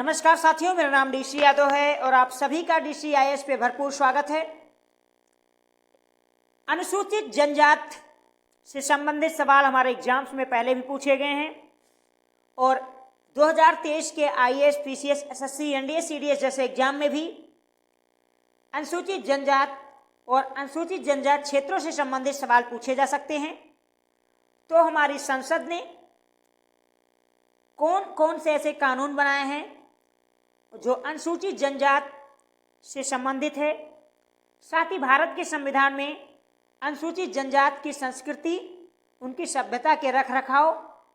नमस्कार साथियों, मेरा नाम डीसी यादव है और आप सभी का DCIS पे भरपूर स्वागत है। अनुसूचित जनजात से संबंधित सवाल हमारे एग्जाम्स में पहले भी पूछे गए हैं और 2023 के IAS, PCS, SSC, NDA, CDS जैसे एग्जाम में भी अनुसूचित जनजात और अनुसूचित जनजात क्षेत्रों से संबंधित सवाल पूछे जा सकते हैं। तो हमारी संसद ने कौन कौन से ऐसे कानून बनाए हैं जो अनुसूचित जनजात से संबंधित है, साथ ही भारत के संविधान में अनुसूचित जनजात की संस्कृति, उनकी सभ्यता के रखरखाव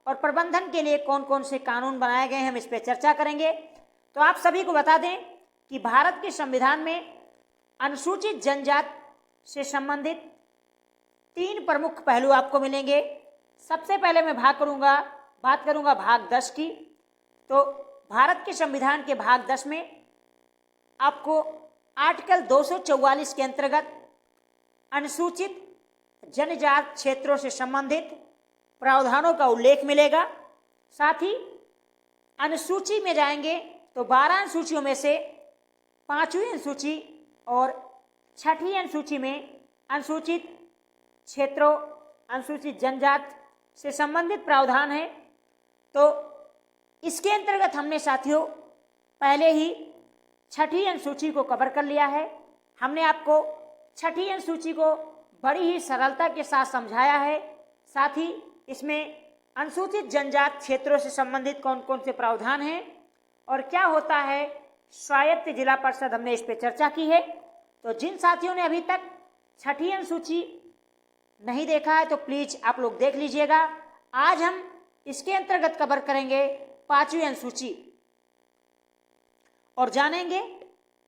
और प्रबंधन के लिए कौन कौन से कानून बनाए गए हैं, हम इस पर चर्चा करेंगे। तो आप सभी को बता दें कि भारत के संविधान में अनुसूचित जनजात से संबंधित 3 प्रमुख पहलू आपको मिलेंगे। सबसे पहले मैं बात करूंगा भाग 10 की। तो भारत के संविधान के भाग 10 में आपको आर्टिकल 244 के अंतर्गत अनुसूचित जनजात क्षेत्रों से संबंधित प्रावधानों का उल्लेख मिलेगा। साथ ही अनुसूची में जाएंगे तो 12 अनुसूचियों में से 5वीं अनुसूची और 6ठी अनुसूची में अनुसूचित क्षेत्रों, अनुसूचित जनजात से संबंधित प्रावधान है। तो इसके अंतर्गत हमने साथियों पहले ही 6ठी अनुसूची को कवर कर लिया है। हमने आपको 6ठी अनुसूची को बड़ी ही सरलता के साथ समझाया है। साथ ही इसमें अनुसूचित जनजात क्षेत्रों से संबंधित कौन कौन से प्रावधान हैं और क्या होता है स्वायत्त जिला परिषद, हमने इस पर चर्चा की है। तो जिन साथियों ने अभी तक 6ठी अनुसूची नहीं देखा है तो प्लीज आप लोग देख लीजिएगा। आज हम इसके अंतर्गत कवर करेंगे 5वीं अनुसूची और जानेंगे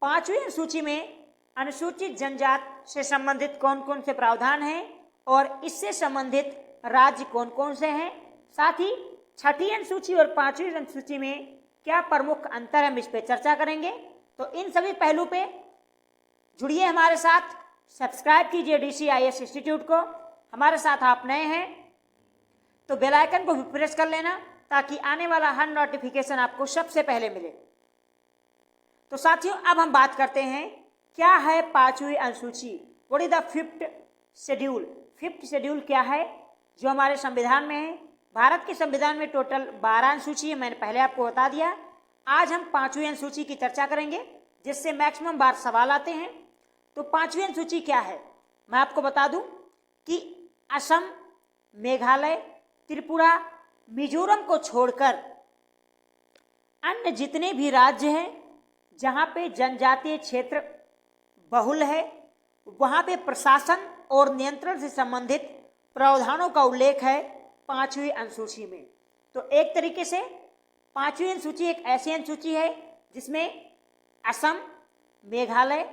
5वीं अनुसूची में अनुसूचित जनजात से संबंधित कौन कौन से प्रावधान हैं और इससे संबंधित राज्य कौन कौन से हैं। साथ ही 6ठी अनुसूची और 5वीं अनुसूची में क्या प्रमुख अंतर है, हम इस पे चर्चा करेंगे। तो इन सभी पहलू पे जुड़िए हमारे साथ, सब्सक्राइब कीजिए DCIS इंस्टीट्यूट को। हमारे साथ आप नए हैं तो बेल आइकन को भी प्रेस कर लेना ताकि आने वाला हर नोटिफिकेशन आपको सबसे पहले मिले। तो साथियों अब हम बात करते हैं क्या है 5वीं अनुसूची। What is the 5th schedule. 5th schedule क्या है जो हमारे संविधान में है। भारत के संविधान में टोटल 12 अनुसूची है, मैंने पहले आपको बता दिया। आज हम 5वीं अनुसूची की चर्चा करेंगे जिससे मैक्सिमम बार सवाल आते हैं। तो 5वीं अनुसूची क्या है, मैं आपको बता दूं कि असम, मेघालय, त्रिपुरा, मिजोरम को छोड़कर अन्य जितने भी राज्य हैं जहां पे जनजातीय क्षेत्र बहुल है, वहां पे प्रशासन और नियंत्रण से संबंधित प्रावधानों का उल्लेख है 5वीं अनुसूची में। तो एक तरीके से 5वीं अनुसूची एक ऐसी अनुसूची है जिसमें असम, मेघालय,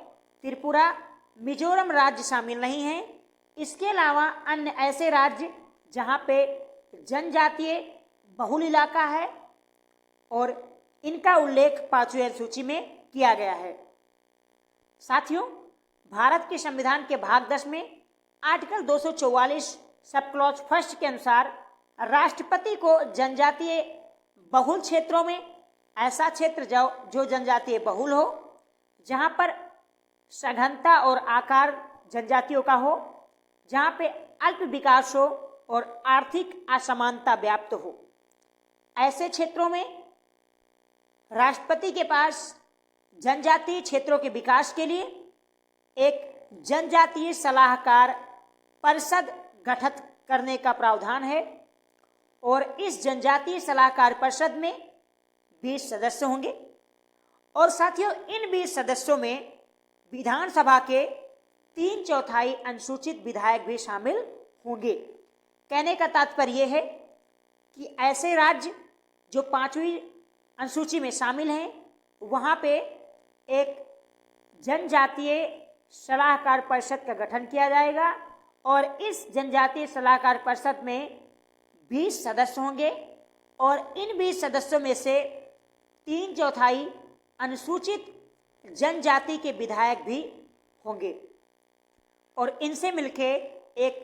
त्रिपुरा, मिजोरम राज्य शामिल नहीं हैं। इसके अलावा अन्य ऐसे राज्य जहां पे जनजातीय बहुल इलाका है और इनका उल्लेख 5वीं अनुसूची में किया गया है। साथियों भारत के संविधान के भाग 10 में आर्टिकल 244 सब क्लॉज 1 के अनुसार राष्ट्रपति को जनजातीय बहुल क्षेत्रों में ऐसा क्षेत्र जो जनजातीय बहुल हो, जहां पर सघनता और आकार जनजातियों का हो, जहां पे अल्प विकास हो और आर्थिक असमानता व्याप्त हो, ऐसे क्षेत्रों में राष्ट्रपति के पास जनजातीय क्षेत्रों के विकास के लिए एक जनजातीय सलाहकार परिषद गठित करने का प्रावधान है और इस जनजातीय सलाहकार परिषद में 20 सदस्य होंगे और साथियों इन 20 सदस्यों में विधानसभा के 3/4 अनुसूचित विधायक भी शामिल होंगे। कहने का तात्पर्य यह है कि ऐसे राज्य जो 5वीं अनुसूची में शामिल हैं वहां पे एक जनजातीय सलाहकार परिषद का गठन किया जाएगा और इस जनजातीय सलाहकार परिषद में 20 सदस्य होंगे और इन 20 सदस्यों में से 3/4 अनुसूचित जनजाति के विधायक भी होंगे और इनसे मिलके एक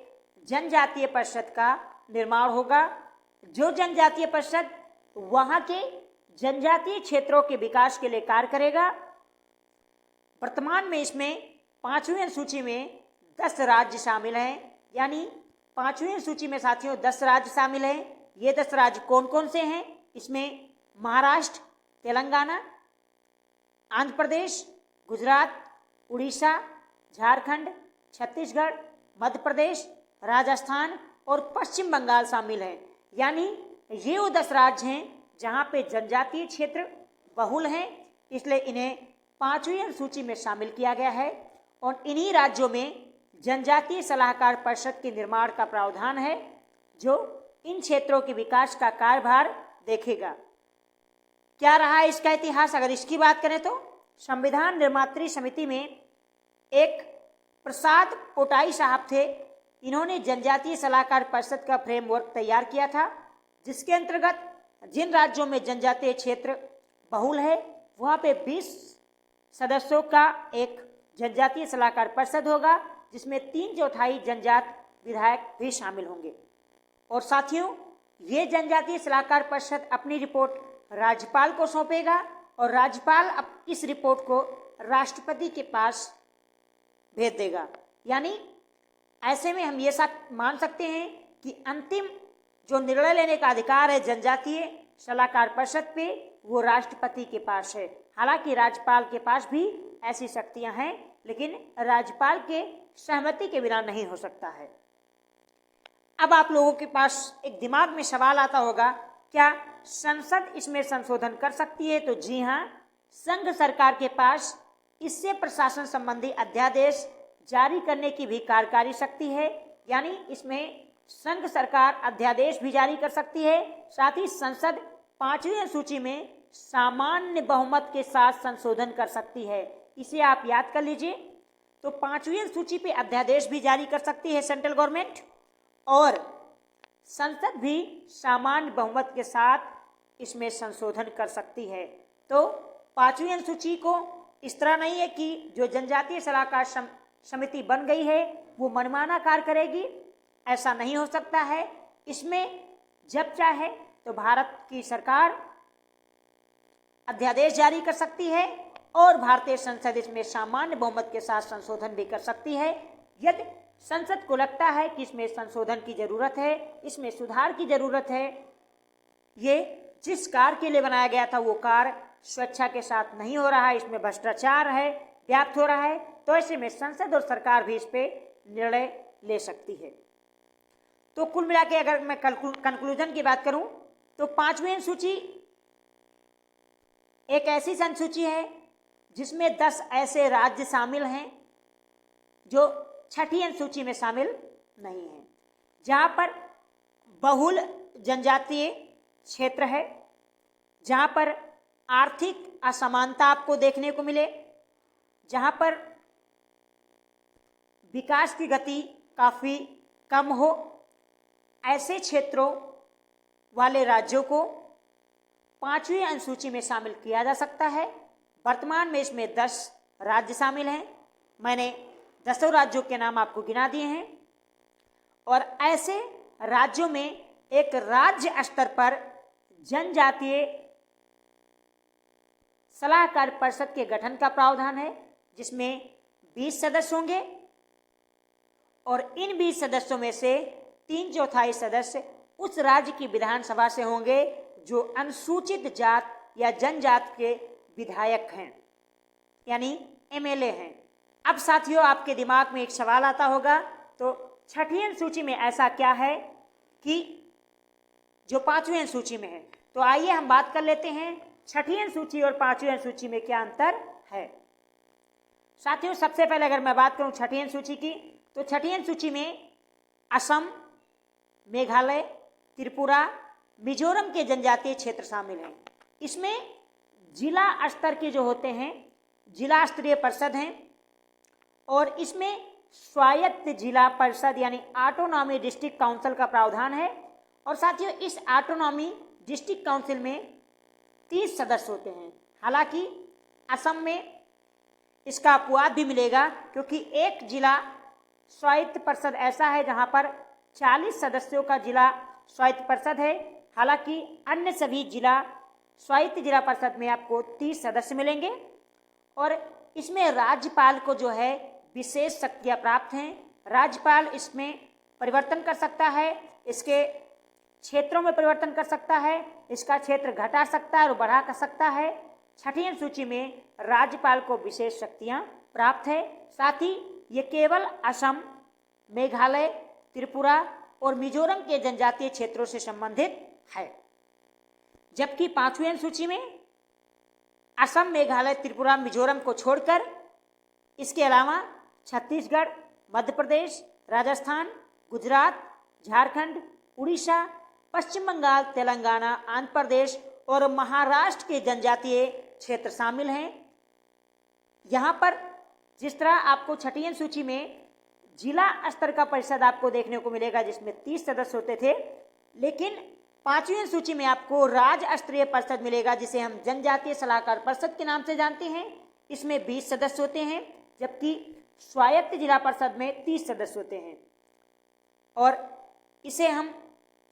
जनजातीय परिषद का निर्माण होगा। जो जनजातीय परिषद वहाँ के जनजातीय क्षेत्रों के विकास के लिए कार्य करेगा। वर्तमान में इसमें 5वीं अनुसूची में 10 राज्य शामिल हैं, यानी 5वीं अनुसूची में साथियों 10 राज्य शामिल हैं। ये 10 राज्य कौन कौन से हैं? इसमें महाराष्ट्र, तेलंगाना, आंध्र प्रदेश, गुजरात, उड़ीसा, झारखंड, छत्तीसगढ़, मध्य प्रदेश, राजस्थान और पश्चिम बंगाल शामिल हैं। यानी ये वो 10 राज्य हैं जहाँ पे जनजातीय क्षेत्र बहुल हैं, इसलिए इन्हें 5वीं अनुसूची में शामिल किया गया है। और इन्हीं राज्यों में जनजातीय सलाहकार परिषद के निर्माण का प्रावधान है, जो इन क्षेत्रों के विकास का कार्यभार देखेगा। क्या रहा इसका इतिहास? अगर इसकी बात करें तो संविधान निर्मात्री समिति में एक प्रसाद पोटाई साहब थे। इन्होंने जनजातीय सलाहकार परिषद का फ्रेमवर्क तैयार किया था, जिसके अंतर्गत जिन राज्यों में जनजातीय क्षेत्र बहुल है वहाँ पे 20 सदस्यों का एक जनजातीय सलाहकार परिषद होगा, जिसमें 3/4 जनजात विधायक भी शामिल होंगे। और साथियों, ये जनजातीय सलाहकार परिषद अपनी रिपोर्ट राज्यपाल को सौंपेगा और राज्यपाल अब इस रिपोर्ट को राष्ट्रपति के पास भेज देगा। यानी ऐसे में हम ये मान सकते हैं कि अंतिम जो निर्णय लेने का अधिकार है जनजातीय सलाहकार परिषद पे, वो राष्ट्रपति के पास है। हालांकि राज्यपाल के पास भी ऐसी शक्तियां हैं, लेकिन राज्यपाल के सहमति के बिना नहीं हो सकता है। अब आप लोगों के पास एक दिमाग में सवाल आता होगा, क्या संसद इसमें संशोधन कर सकती है? तो जी हाँ, संघ सरकार के पास इससे प्रशासन संबंधी अध्यादेश जारी करने की भी कार्यकारी शक्ति है। यानी इसमें संघ सरकार अध्यादेश भी जारी कर सकती है। साथ ही संसद 5वीं अनुसूची में सामान्य बहुमत के साथ संशोधन कर सकती है। इसे आप याद कर लीजिए। तो 5वीं अनुसूची पे अध्यादेश भी जारी कर सकती है सेंट्रल गवर्नमेंट, और संसद भी सामान्य बहुमत के साथ इसमें संशोधन कर सकती है। तो 5वीं अनुसूची को इस तरह नहीं है कि जो जनजातीय सलाहकार समिति बन गई है वो मनमाना कार्य करेगी, ऐसा नहीं हो सकता है। इसमें जब चाहे तो भारत की सरकार अध्यादेश जारी कर सकती है और भारतीय संसद इसमें सामान्य बहुमत के साथ संशोधन भी कर सकती है। यदि संसद को लगता है कि इसमें संशोधन की जरूरत है, इसमें सुधार की जरूरत है, ये जिस कार्य के लिए बनाया गया था वो कार्य स्वेच्छा के साथ नहीं हो रहा है, इसमें भ्रष्टाचार है, व्याप्त हो रहा है, तो ऐसे में संसद और सरकार भी इस पे निर्णय ले सकती है। तो कुल मिला के अगर मैं कंक्लूजन की बात करूं तो 5वीं अनुसूची एक ऐसी अनुसूची है जिसमें 10 ऐसे राज्य शामिल हैं जो 6ठी अनुसूची में शामिल नहीं है, जहां पर बहुल जनजातीय क्षेत्र है, जहां पर आर्थिक असमानता आपको देखने को मिले, जहां पर विकास की गति काफ़ी कम हो, ऐसे क्षेत्रों वाले राज्यों को 5वीं अनुसूची में शामिल किया जा सकता है। वर्तमान में इसमें 10 राज्य शामिल हैं। मैंने 10 राज्यों के नाम आपको गिना दिए हैं, और ऐसे राज्यों में एक राज्य स्तर पर जनजातीय सलाहकार परिषद के गठन का प्रावधान है, जिसमें 20 सदस्य होंगे, और इन 20 सदस्यों में से 3/4 सदस्य उस राज्य की विधानसभा से होंगे जो अनुसूचित जात या जनजात के विधायक हैं, यानी एमएलए हैं। अब साथियों, आपके दिमाग में एक सवाल आता होगा, तो 6ठी अनुसूची में ऐसा क्या है कि जो 5वीं अनुसूची में है? तो आइए हम बात कर लेते हैं 6ठी अनुसूची और 5वीं अनुसूची में क्या अंतर है। साथियों, सबसे पहले अगर मैं बात करूं 6ठी अनुसूची की, तो 6ठी अनुसूची में असम, मेघालय, त्रिपुरा, मिजोरम के जनजातीय क्षेत्र शामिल हैं। इसमें जिला स्तर के जो होते हैं जिला स्तरीय परिषद हैं, और इसमें स्वायत्त जिला परिषद यानी ऑटोनॉमी डिस्ट्रिक्ट काउंसिल का प्रावधान है। और साथियों, इस ऑटोनॉमी डिस्ट्रिक्ट काउंसिल में 30 सदस्य होते हैं। हालांकि असम में इसका अपवाद भी मिलेगा, क्योंकि एक जिला स्वायत्त परिषद ऐसा है जहां पर 40 सदस्यों का जिला स्वायत्त परिषद है। हालांकि अन्य सभी जिला स्वायत्त जिला परिषद में आपको 30 सदस्य मिलेंगे और इसमें राज्यपाल को जो है विशेष शक्तियाँ प्राप्त हैं। राज्यपाल इसमें परिवर्तन कर सकता है, इसके क्षेत्रों में परिवर्तन कर सकता है, इसका क्षेत्र घटा सकता है और बढ़ा कर सकता है। छठी अनुसूची में राज्यपाल को विशेष शक्तियाँ प्राप्त है। साथ ही ये केवल असम, मेघालय, त्रिपुरा और मिजोरम के जनजातीय क्षेत्रों से संबंधित है, जबकि 5वीं अनुसूची में असम, मेघालय, त्रिपुरा, मिजोरम को छोड़कर इसके अलावा छत्तीसगढ़, मध्य प्रदेश, राजस्थान, गुजरात, झारखंड, उड़ीसा, पश्चिम बंगाल, तेलंगाना, आंध्र प्रदेश और महाराष्ट्र के जनजातीय क्षेत्र शामिल हैं। यहाँ पर जिस तरह आपको छठी अनुसूची में जिला स्तर का परिषद आपको देखने को मिलेगा जिसमें 30 सदस्य होते थे, लेकिन 5वीं अनुसूची में आपको राज्य स्तरीय परिषद मिलेगा जिसे हम जनजातीय सलाहकार परिषद के नाम से जानते हैं। इसमें 20 सदस्य होते हैं, जबकि स्वायत्त जिला परिषद में 30 सदस्य होते हैं और इसे हम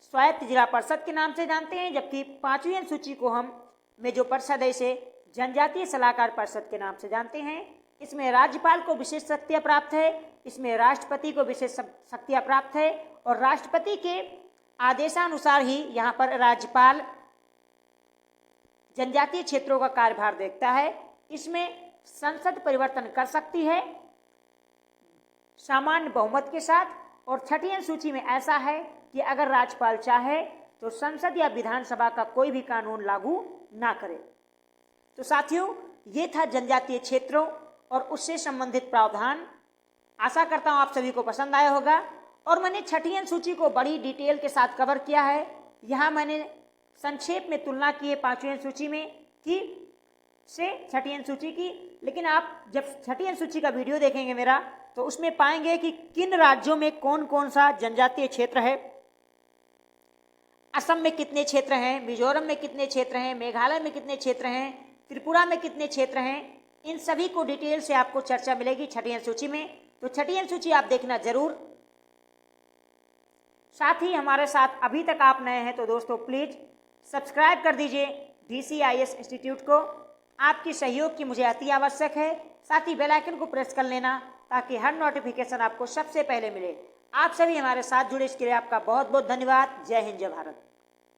स्वायत्त जिला परिषद के नाम से जानते हैं, जबकि 5वीं अनुसूची को हम में जो परिषद है इसे जनजातीय सलाहकार परिषद के नाम से जानते हैं। इसमें राज्यपाल को विशेष शक्तियाँ प्राप्त है, इसमें राष्ट्रपति को विशेष शक्तियाँ प्राप्त है और राष्ट्रपति के आदेशानुसार ही यहाँ पर राज्यपाल जनजातीय क्षेत्रों का कार्यभार देखता है। इसमें संसद परिवर्तन कर सकती है सामान्य बहुमत के साथ और छठी अनुसूची में ऐसा है कि अगर राज्यपाल चाहे तो संसद या विधानसभा का कोई भी कानून लागू ना करे। तो साथियों, ये था जनजातीय क्षेत्रों और उससे संबंधित प्रावधान। आशा करता हूँ आप सभी को पसंद आया होगा और मैंने छठी अनुसूची को बड़ी डिटेल के साथ कवर किया है। यहाँ मैंने संक्षेप में तुलना की है 5वीं अनुसूची में की से छठी अनुसूची की, लेकिन आप जब छठी अनुसूची का वीडियो देखेंगे मेरा तो उसमें पाएंगे कि किन राज्यों में कौन कौन सा जनजातीय क्षेत्र है। असम में कितने क्षेत्र हैं, मिजोरम में कितने क्षेत्र हैं, मेघालय में कितने क्षेत्र हैं, त्रिपुरा में कितने क्षेत्र हैं, इन सभी को डिटेल से आपको चर्चा मिलेगी छठी अनुसूची में। तो छठी अनुसूची आप देखना जरूर। साथ ही हमारे साथ अभी तक आप नए हैं तो दोस्तों प्लीज सब्सक्राइब कर दीजिए DCIS इंस्टीट्यूट को। आपकी सहयोग की मुझे अति आवश्यक है। साथ ही बेल आइकन को प्रेस कर लेना ताकि हर नोटिफिकेशन आपको सबसे पहले मिले। आप सभी हमारे साथ जुड़े इसके लिए आपका बहुत बहुत धन्यवाद। जय हिंद, जय भारत।